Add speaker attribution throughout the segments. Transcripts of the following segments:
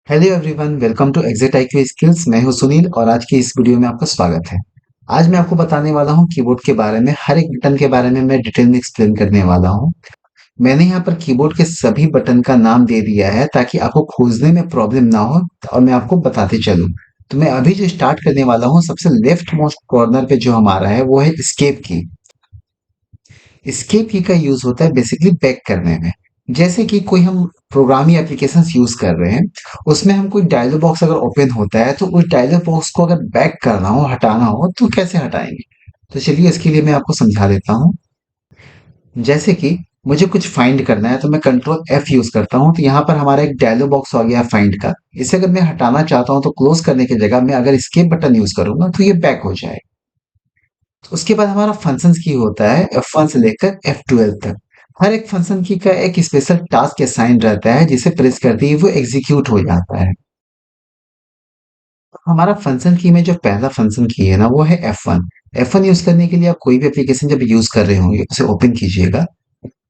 Speaker 1: Hello everyone, welcome to exit IQ skills. मैं हूं सुनील और आज की इस वीडियो में आपका स्वागत है। आज मैं आपको बताने वाला हूं कीबोर्ड के बारे में। हर एक बटन के बारे में मैं डिटेल में एक्सप्लेन करने वाला हूं। मैंने यहाँ पर कीबोर्ड के सभी बटन का नाम दे दिया है ताकि आपको खोजने में प्रॉब्लम ना हो और मैं आपको बताते चलूं। तो मैं अभी जो स्टार्ट करने वाला हूँ, सबसे लेफ्ट मोस्ट कॉर्नर पे जो हमारा है वो है एस्केप की। एस्केप की का यूज होता है बेसिकली बैक करने में। जैसे कि कोई हम प्रोग्राम या एप्लीकेशंस यूज कर रहे हैं, उसमें हम कोई डायलॉग बॉक्स अगर ओपन होता है तो उस डायलॉग बॉक्स को अगर बैक करना हो, हटाना हो, तो कैसे हटाएंगे। तो चलिए इसके लिए मैं आपको समझा देता हूँ। जैसे कि मुझे कुछ फाइंड करना है तो मैं कंट्रोल एफ यूज करता हूँ, तो यहाँ पर हमारा एक डायलॉग बॉक्स आ गया फाइंड का। इसे अगर मैं हटाना चाहता हूँ तो क्लोज करने की जगह मैं अगर एस्केप बटन यूज करूंगा तो ये बैक हो जाए। उसके बाद हमारा फंक्शंस की होता है F1 से लेकर F12 तक। हर एक फंक्शन की का एक स्पेशल टास्क असाइन रहता है, जिसे प्रेस करते ही वो एग्जीक्यूट हो जाता है। हमारा फंक्शन की में जो पहला फंक्शन की है ना, वो है F1। F1 यूज करने के लिए आप कोई भी एप्लीकेशन जब यूज कर रहे होंगे उसे ओपन कीजिएगा,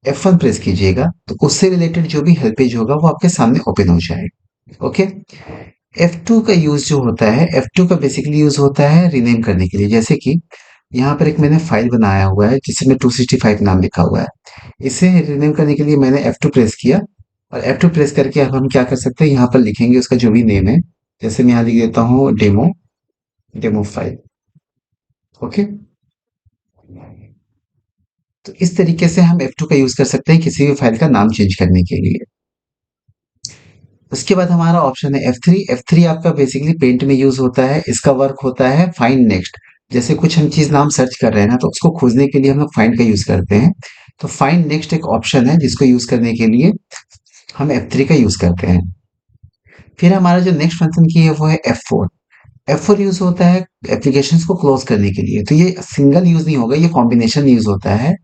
Speaker 1: F1 प्रेस कीजिएगा, तो उससे रिलेटेड जो भी हेल्प पेज होगा वो आपके सामने ओपन हो जाएगा। ओके। F2 का यूज जो होता है, F2 का बेसिकली यूज होता है रीनेम करने के लिए। जैसे कि यहाँ पर एक मैंने फाइल बनाया हुआ है जिसमें 265 नाम लिखा हुआ है। इसे रीनेम करने के लिए मैंने F2 प्रेस किया, और F2 प्रेस करके अब हम क्या कर सकते हैं, यहाँ पर लिखेंगे उसका जो भी नेम है। जैसे मैं यहाँ लिख देता हूँ डेमो, डेमो फाइल। ओके। तो इस तरीके से हम F2 का यूज कर सकते हैं किसी भी फाइल का नाम चेंज करने के लिए। उसके बाद हमारा ऑप्शन है F3। F3 आपका बेसिकली पेंट में यूज होता है। इसका वर्क होता है फाइंड नेक्स्ट। जैसे कुछ हम चीज नाम सर्च कर रहे हैं ना, तो उसको खोजने के लिए हम लोग फाइंड का यूज करते हैं। तो फाइंड नेक्स्ट एक ऑप्शन है जिसको यूज करने के लिए हम F3 का यूज करते हैं। फिर हमारा जो नेक्स्ट फंक्शन की है वो है F4। F4 यूज होता है एप्लीकेशंस को क्लोज करने के लिए। तो ये सिंगल यूज नहीं होगा, ये कॉम्बिनेशन यूज होता है।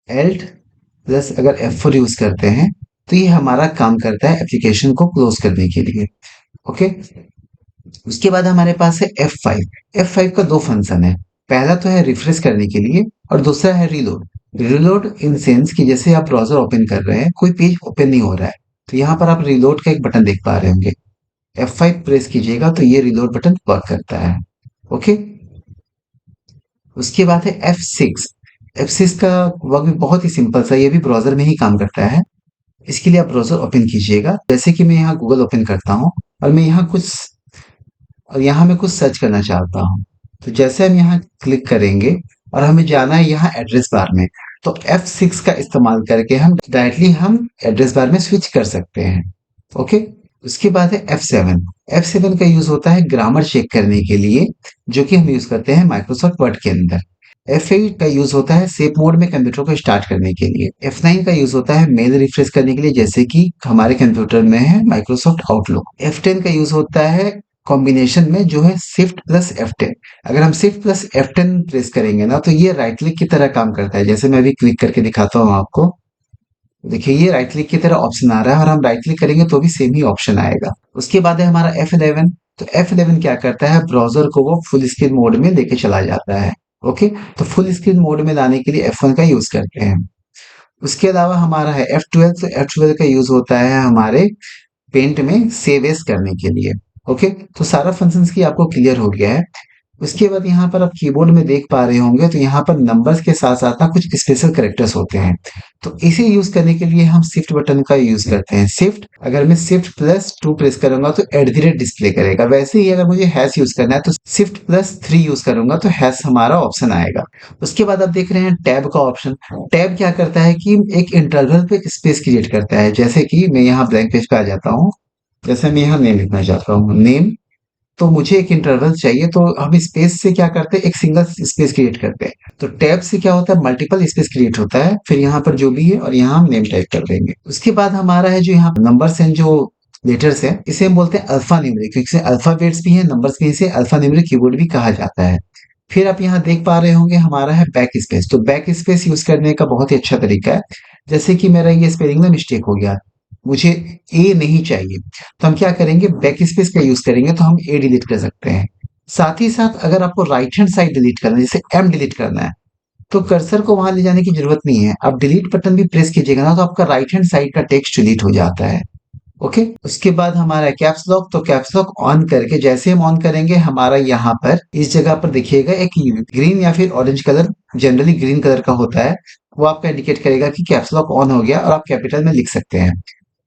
Speaker 1: एल्ट प्लस अगर F4 यूज करते हैं तो ये हमारा काम करता है एप्लीकेशन को क्लोज करने के लिए। ओके। उसके बाद हमारे पास है F5। F5 का दो फंक्शन है। पहला तो है रिफ्रेश करने के लिए, और दूसरा है रीलोड। रीलोड इन सेंस कि जैसे आप ब्राउजर ओपन कर रहे हैं, कोई पेज ओपन नहीं हो रहा है, तो यहाँ पर आप रीलोड का एक बटन देख पा रहे होंगे। F5 प्रेस कीजिएगा तो ये रीलोड बटन वर्क करता है। ओके। उसके बाद है F6। F6 का वर्क भी बहुत ही सिंपल सा, ये भी ब्राउजर में ही काम करता है। इसके लिए आप ब्राउजर ओपन कीजिएगा। जैसे कि मैं यहाँ गूगल ओपन करता हूँ, और मैं यहाँ कुछ और यहाँ मैं कुछ सर्च करना चाहता हूँ। तो जैसे हम यहाँ क्लिक करेंगे और हमें जाना है यहाँ एड्रेस बार में, तो F6 का इस्तेमाल करके हम एड्रेस बार में स्विच कर सकते हैं। ओके। उसके बाद है F7। F7 का यूज होता है ग्रामर चेक करने के लिए, जो कि हम यूज करते हैं माइक्रोसॉफ्ट वर्ड के अंदर। F8 का यूज होता है सेव मोड में कंप्यूटर को स्टार्ट करने के लिए। F9 का यूज होता है मेल रिफ्रेश करने के लिए, जैसे कि हमारे कंप्यूटर में है माइक्रोसॉफ्ट आउटलुक। F10 का यूज होता है कॉम्बिनेशन में, जो है शिफ्ट प्लस F10। अगर हम शिफ्ट प्लस F10 प्रेस करेंगे ना, तो ये राइट क्लिक की तरह काम करता है। जैसे मैं अभी क्लिक करके दिखाता हूँ आपको। देखिए ये राइट क्लिक की तरह ऑप्शन आ रहा है, और हम राइट क्लिक करेंगे तो भी सेम ही ऑप्शन आएगा। उसके बाद है हमारा F11। तो F11 क्या करता है, ब्राउजर को वो फुल स्क्रीन मोड में लेके चला जाता है। ओके। तो फुल स्क्रीन मोड में लाने के लिए F1 का यूज करते हैं। उसके अलावा हमारा है F12। तो F12 का यूज होता है हमारे पेंट में सेव एज करने के लिए। ओके। तो सारा फंक्शंस की आपको क्लियर हो गया है। उसके बाद यहाँ पर आप कीबोर्ड में देख पा रहे होंगे, तो यहाँ पर नंबर्स के साथ साथ ना कुछ स्पेशल कैरेक्टर्स होते हैं। तो इसे यूज करने के लिए हम शिफ्ट बटन का यूज करते हैं। शिफ्ट, अगर मैं शिफ्ट प्लस 2 प्रेस करूंगा तो @ डिस्प्ले करेगा। वैसे ही अगर मुझे हैश यूज करना है तो शिफ्ट प्लस 3 यूज करूंगा तो हैश हमारा ऑप्शन आएगा। उसके बाद आप देख रहे हैं टैब का ऑप्शन। टैब क्या करता है कि एक इंटरवल पे स्पेस क्रिएट करता है। जैसे कि मैं यहाँ ब्लैंक पेज पे आ जाता हूँ। जैसे मैं यहाँ नेम लिखना चाहता हूँ, नेम। तो मुझे एक इंटरवल चाहिए, तो हम स्पेस से क्या करते हैं, एक सिंगल स्पेस क्रिएट करते हैं। तो टैब से क्या होता है, मल्टीपल स्पेस क्रिएट होता है। फिर यहाँ पर जो भी है, और यहाँ हम नेम टाइप कर देंगे। उसके बाद हमारा है जो यहाँ नंबर्स हैं, जो लेटर्स है, इसे हम बोलते हैं अल्फा न्यूमेरिक, क्योंकि अल्फाबेट्स भी है, नंबर्स भी, इसे अल्फा न्यूमेरिक कीबोर्ड भी कहा जाता है। फिर आप यहाँ देख पा रहे होंगे हमारा है बैक स्पेस। तो बैक स्पेस यूज करने का बहुत ही अच्छा तरीका है। जैसे कि मेरा ये स्पेलिंग में मिस्टेक हो गया, मुझे ए नहीं चाहिए, तो हम क्या करेंगे, बैक स्पेस का यूज करेंगे तो हम ए डिलीट कर सकते हैं। साथ ही साथ अगर आपको राइट हैंड साइड डिलीट करना है, जैसे एम डिलीट करना है, तो कर्सर को वहां ले जाने की जरूरत नहीं है। आप डिलीट बटन भी प्रेस कीजिएगा ना, तो आपका राइट हैंड साइड का टेक्स्ट डिलीट हो जाता है। ओके, उसके बाद हमारा कैप्स लॉक, तो कैप्स लॉक ऑन करके जैसे हम ऑन करेंगे हमारा यहाँ पर इस जगह पर देखिएगा एक ग्रीन या फिर orange colour, generally green colour का होता है, वो आपका इंडिकेट करेगा कि कैप्स लॉक ऑन हो गया और आप कैपिटल में लिख सकते हैं।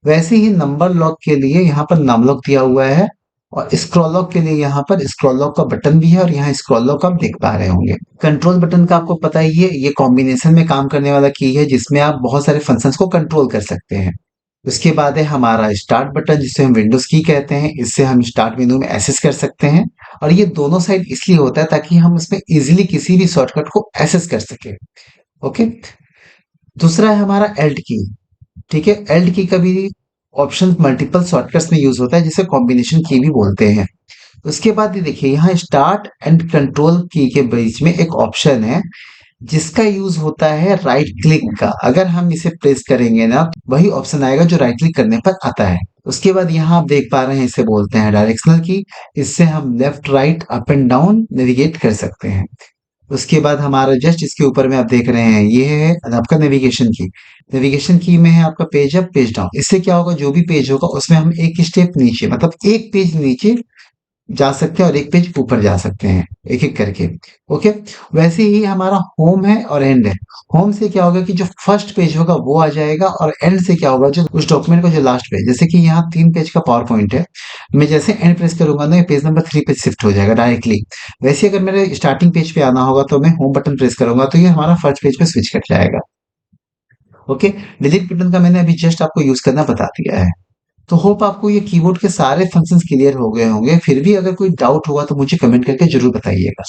Speaker 1: वैसे ही नंबर लॉक के लिए यहाँ पर नाम लॉक दिया हुआ है, और स्क्रॉल लॉक के लिए यहाँ पर स्क्रॉल लॉक का बटन भी है, और यहाँ स्क्रॉल लॉक आप देख पा रहे होंगे। कंट्रोल बटन का आपको पता ही है, ये कॉम्बिनेशन में काम करने वाला की है जिसमें आप बहुत सारे फंक्शंस को कंट्रोल कर सकते हैं। उसके बाद है हमारा स्टार्ट बटन, जिसे हम विंडोज की कहते हैं, इससे हम स्टार्ट मेनू में एक्सेस कर सकते हैं, और ये दोनों साइड इसलिए होता है ताकि हम इसमें इजीली किसी भी शॉर्टकट को एक्सेस कर सके। ओके, दूसरा है हमारा एल्ट की। ठीक है, एल्ट की का भी ऑप्शन मल्टीपल शॉर्टकट्स में यूज होता है, जिसे कॉम्बिनेशन की भी बोलते हैं। उसके बाद ये देखिए यहाँ स्टार्ट एंड कंट्रोल की के बीच में एक ऑप्शन है जिसका यूज होता है राइट क्लिक का। अगर हम इसे प्रेस करेंगे ना तो वही ऑप्शन आएगा जो राइट क्लिक करने पर आता है। उसके बाद यहाँ आप देख पा रहे हैं, इसे बोलते हैं डायरेक्शनल की। इससे हम left right up and down navigate कर सकते हैं। उसके बाद हमारा जस्ट इसके ऊपर में आप देख रहे हैं, ये है आपका नेविगेशन की। नेविगेशन की में है आपका पेज अप पेज डाउन। इससे क्या होगा, जो भी पेज होगा उसमें हम एक स्टेप नीचे, मतलब एक पेज नीचे जा सकते हैं और एक पेज ऊपर जा सकते हैं, एक एक करके। ओके, वैसे ही हमारा होम है और एंड है। होम से क्या होगा कि जो फर्स्ट पेज होगा वो आ जाएगा, और एंड से क्या होगा, जो उस डॉक्यूमेंट का जो लास्ट पेज, जैसे कि यहाँ 3 पेज का पावर पॉइंट है, मैं जैसे एंड प्रेस करूंगा ना ये पेज नंबर 3 पे शिफ्ट हो जाएगा डायरेक्टली। वैसे अगर मेरे स्टार्टिंग पेज पे आना होगा तो मैं होम बटन प्रेस करूंगा तो ये हमारा फर्स्ट पेज पे स्विच कर जाएगा। ओके, डिलीट बटन का मैंने अभी जस्ट आपको यूज करना बता दिया है। तो होप आपको ये कीबोर्ड के सारे फंक्शंस क्लियर हो गए होंगे। फिर भी अगर कोई डाउट होगा तो मुझे कमेंट करके जरूर बताइएगा।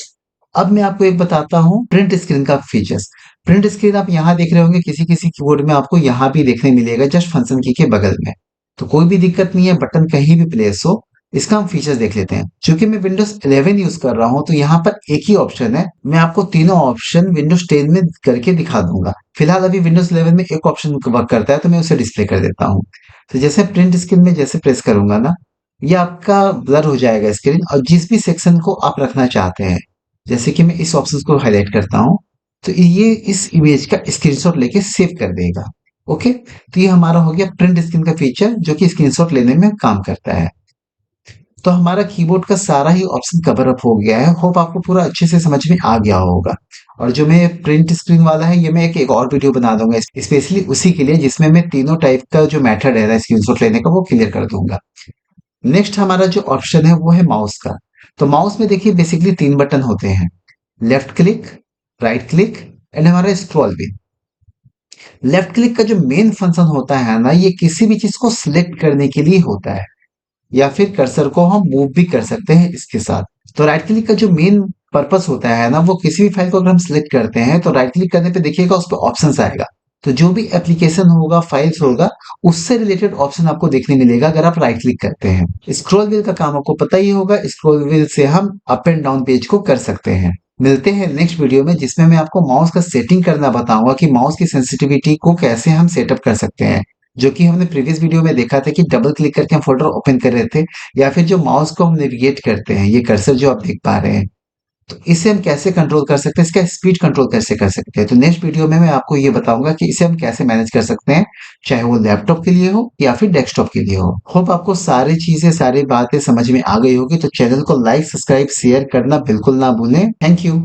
Speaker 1: अब मैं आपको एक बताता हूँ प्रिंट स्क्रीन का फीचर्स। प्रिंट स्क्रीन आप यहाँ देख रहे होंगे, किसी किसी कीबोर्ड में आपको यहाँ भी देखने मिलेगा, जस्ट फंक्शन की के बगल में। तो कोई भी दिक्कत नहीं है, बटन कहीं भी प्लेस हो। इसका हम फीचर्स देख लेते हैं। चूंकि मैं विंडोज 11 यूज कर रहा हूँ तो यहाँ पर एक ही ऑप्शन है, मैं आपको तीनों ऑप्शन विंडोज 10 में करके दिखा दूंगा। फिलहाल अभी विंडोज 11 में एक ऑप्शन वर्क करता है तो मैं उसे डिस्प्ले कर देता हूँ। तो जैसे प्रिंट स्क्रीन में जैसे प्रेस करूंगा ना, ये आपका ब्लर हो जाएगा स्क्रीन, और जिस भी सेक्शन को आप रखना चाहते हैं, जैसे कि मैं इस ऑप्शन को हाईलाइट करता हूँ, तो ये इस इमेज का स्क्रीनशॉट लेके सेव कर देगा। ओके, तो ये हमारा हो गया प्रिंट स्क्रीन का फीचर जो कि स्क्रीनशॉट लेने में काम करता है। तो हमारा कीबोर्ड का सारा ही ऑप्शन कवर अप हो गया है। होप आपको पूरा अच्छे से समझ में आ गया होगा। और जो मैं प्रिंट स्क्रीन वाला है, ये मैं एक और वीडियो बना दूंगा स्पेशली उसी के लिए, जिसमें मैं तीनों टाइप का जो मेथड है स्क्रीनशॉट लेने का वो क्लियर कर दूंगा। नेक्स्ट हमारा जो ऑप्शन है वो है माउस का। तो माउस में देखिए बेसिकली 3 बटन होते हैं, left click, right click and हमारा स्क्रॉल व्हील। लेफ्ट क्लिक का जो मेन फंक्शन होता है ना, ये किसी भी चीज को सिलेक्ट करने के लिए होता है, या फिर कर्सर को हम मूव भी कर सकते हैं इसके साथ। तो राइट क्लिक का जो मेन पर्पस होता है ना, वो किसी भी फाइल को अगर हम सिलेक्ट करते हैं तो राइट क्लिक करने पे देखिएगा उस पर ऑप्शन आएगा। तो जो भी एप्लीकेशन होगा, फाइल्स होगा, उससे रिलेटेड ऑप्शन आपको देखने मिलेगा अगर आप राइट क्लिक करते हैं। स्क्रॉल व्हील का काम आपको पता ही होगा, स्क्रॉल व्हील से हम अप एंड डाउन पेज को कर सकते हैं। मिलते हैं नेक्स्ट वीडियो में, जिसमें मैं आपको माउस का सेटिंग करना बताऊंगा कि माउस की सेंसिटिविटी को कैसे हम सेटअप कर सकते हैं, जो कि हमने प्रीवियस वीडियो में देखा था कि डबल क्लिक करके हम फोल्डर ओपन कर रहे थे, या फिर जो माउस को हम नेविगेट करते हैं, ये कर्सर जो आप देख पा रहे हैं, तो इसे हम कैसे कंट्रोल कर सकते हैं, इसका स्पीड कंट्रोल कैसे कर सकते हैं। तो नेक्स्ट वीडियो में मैं आपको ये बताऊंगा कि इसे हम कैसे मैनेज कर सकते हैं, चाहे वो लैपटॉप के लिए हो या फिर डेस्कटॉप के लिए हो। होप आपको सारी चीजें, सारी बातें समझ में आ गई होगी। तो चैनल को लाइक, सब्सक्राइब, शेयर करना बिल्कुल ना भूलें। Thank you.